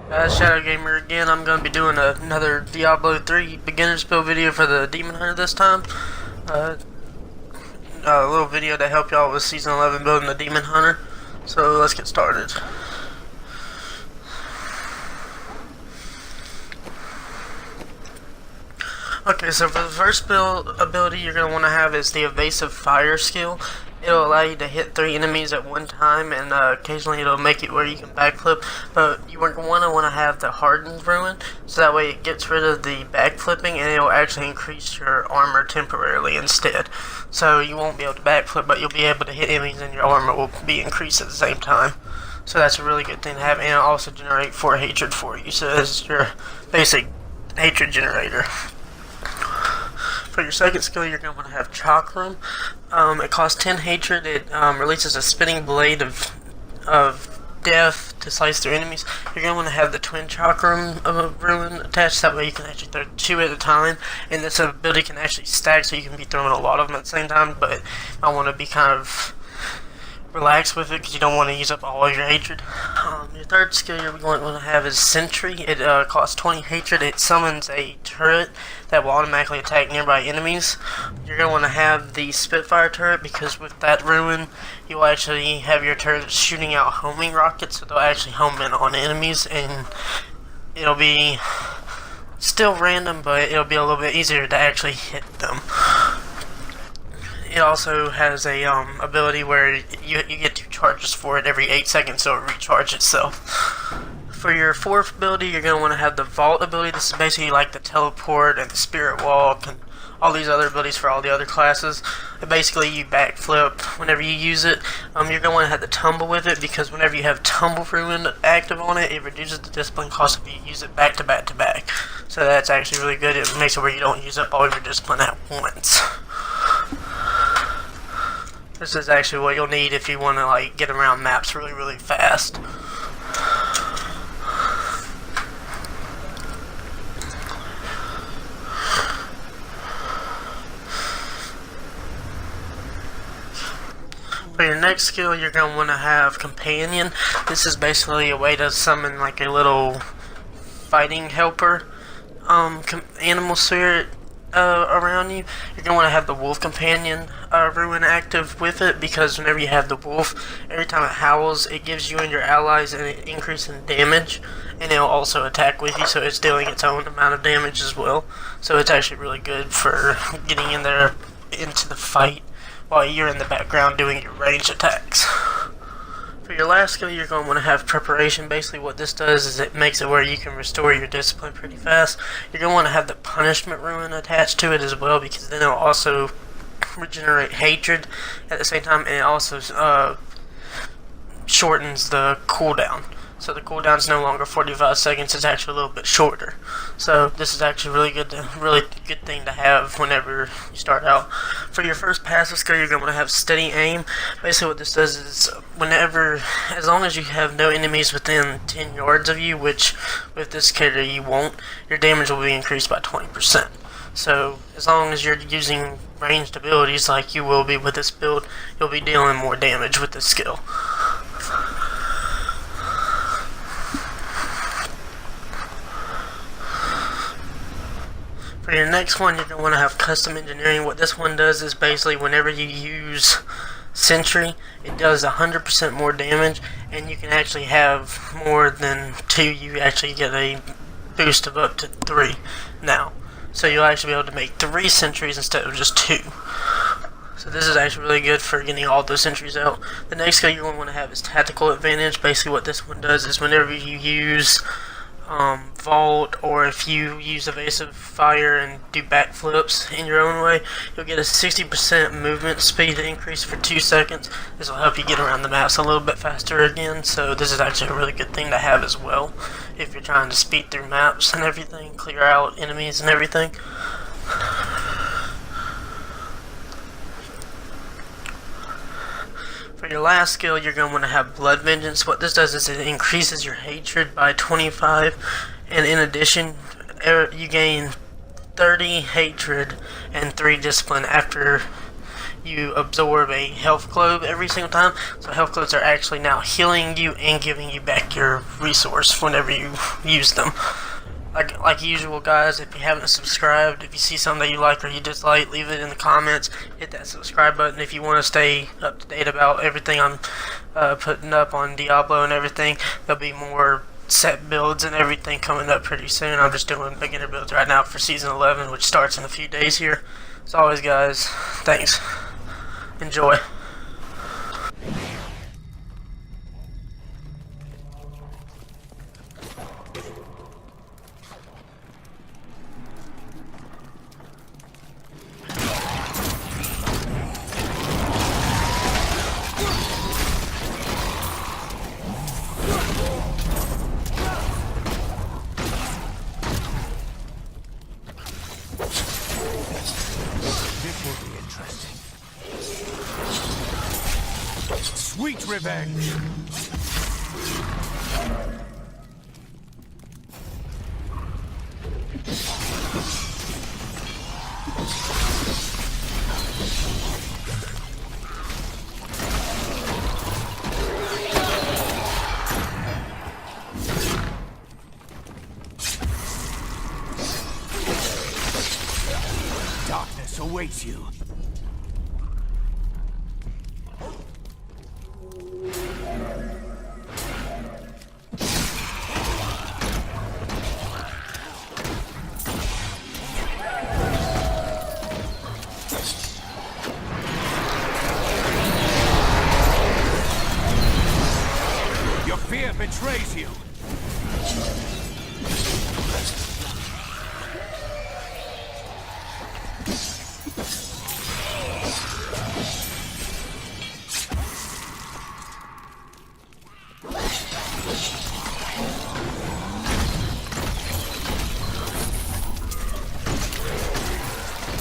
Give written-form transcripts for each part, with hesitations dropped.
Shadow Gamer again. I'm going to be doing another Diablo 3 beginner's build video for the Demon Hunter this time. Uh, a little video to help y'all with Season 11 building the Demon Hunter. So let's get started. Okay, so for the first build ability you're going to want to have is the Evasive Fire skill. It'll allow you to hit 3 enemies at one time, and occasionally it'll make it where you can backflip, but you want to have the Hardened Ruin, so that way it gets rid of the backflipping and it'll actually increase your armor temporarily instead. So you won't be able to backflip, but you'll be able to hit enemies and your armor will be increased at the same time. So that's a really good thing to have, and it'll also generate 4 hatred for you, so it's your basic hatred generator. For your second skill, you're going to want to have Chakram. It costs 10 hatred. It releases a spinning blade of death to slice through enemies. You're going to want to have the Twin Chakram ruin attached. That way you can actually throw 2 at a time. And this ability can actually stack, so you can be throwing a lot of them at the same time. But I want to be kind of relax with it because you don't want to use up all of your hatred. Your third skill you're going to want to have is Sentry. It costs 20 hatred. It summons a turret that will automatically attack nearby enemies. You're going to want to have the Spitfire turret because with that ruin you'll actually have your turret shooting out homing rockets, so they'll actually home in on enemies, and it'll be still random, but it'll be a little bit easier to actually hit them. It also has a ability where you get 2 charges for it every 8 seconds, so it recharges itself. For your fourth ability, you're going to want to have the Vault ability. This is basically like the Teleport and the Spirit Walk and all these other abilities for all the other classes. And basically, you backflip whenever you use it. You're going to want to have the Tumble with it because whenever you have Tumble Ruin active on it, it reduces the discipline cost if you use it back to back to back. So that's actually really good. It makes it where you don't use up all of your discipline at once. This is actually what you'll need if you want to like get around maps really fast. For your next skill, you're going to want to have Companion. This is basically a way to summon like a little fighting helper animal spirit around you. You're going to want to have the Wolf Companion ruin active with it because whenever you have the wolf, every time it howls, it gives you and your allies an increase in damage, and it'll also attack with you, so it's dealing its own amount of damage as well. So it's actually really good for getting in there into the fight while you're in the background doing your ranged attacks. For your last skill, you're going to want to have Preparation. Basically what this does is it makes it where you can restore your discipline pretty fast. You're going to want to have the Punishment Ruin attached to it as well because then it'll also regenerate hatred at the same time, and it also shortens the cooldown. So the cooldown is no longer 45 seconds, it's actually a little bit shorter. So this is actually really good thing to have whenever you start out. For your first passive skill, you're going to want to have Steady Aim. Basically what this does is as long as you have no enemies within 10 yards of you, which with this character you won't, your damage will be increased by 20%. So as long as you're using ranged abilities like you will be with this build, you'll be dealing more damage with this skill. For your next one, you're going to want to have Custom Engineering. What this one does is basically whenever you use Sentry, it does 100% more damage, and you can actually have more than 2. You actually get a boost of up to 3 now. So you'll actually be able to make 3 sentries instead of just 2. So this is actually really good for getting all those sentries out. The next skill you're going to want to have is Tactical Advantage. Basically what this one does is whenever you use Vault, or if you use Evasive Fire and do backflips in your own way, you'll get a 60% movement speed increase for 2 seconds. This will help you get around the maps a little bit faster again, so this is actually a really good thing to have as well if you're trying to speed through maps and everything, clear out enemies and everything. For your last skill, you're going to want to have Blood Vengeance. What this does is it increases your hatred by 25, and in addition, you gain 30 hatred and 3 discipline after you absorb a health globe every single time. So health globes are actually now healing you and giving you back your resource whenever you use them. Like usual, guys, if you haven't subscribed, if you see something that you like or you dislike, leave it in the comments. Hit that subscribe button if you want to stay up to date about everything I'm putting up on Diablo and everything. There'll be more set builds and everything coming up pretty soon. I'm just doing beginner builds right now for Season 11, which starts in a few days here. As always, guys, thanks. Enjoy. This will be interesting. Sweet revenge! Darkness awaits you. Your fear betrays you.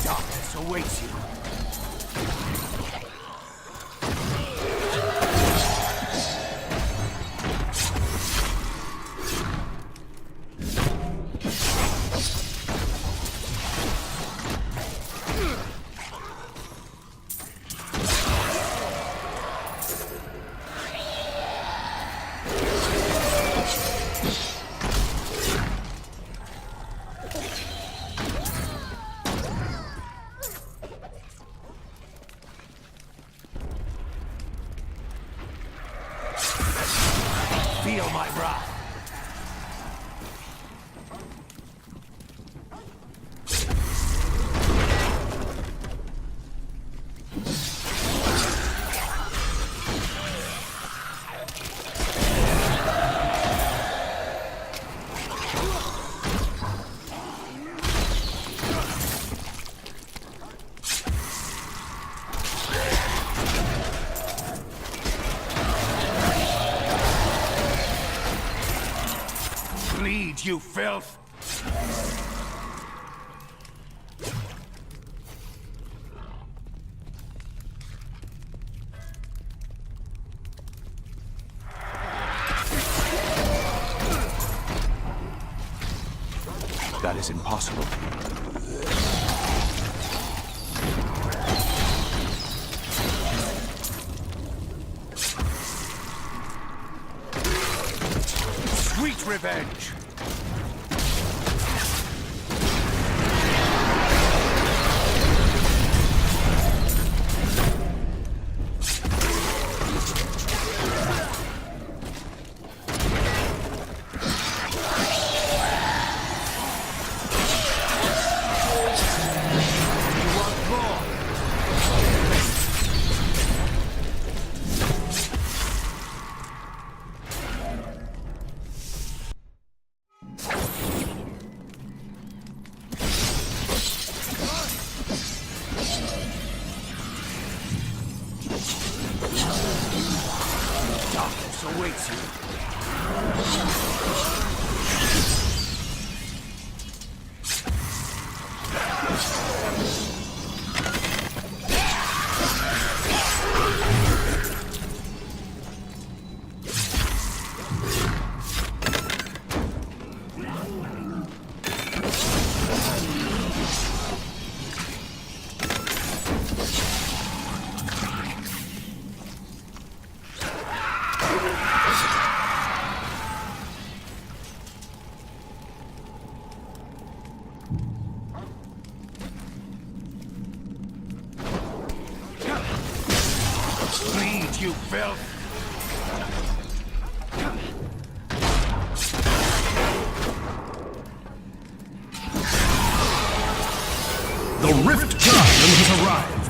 Darkness awaits you. Feel my wrath. Bleed, you filth! That is impossible. Sweet revenge! Bleed, you filth! The Rift Guardian has arrived.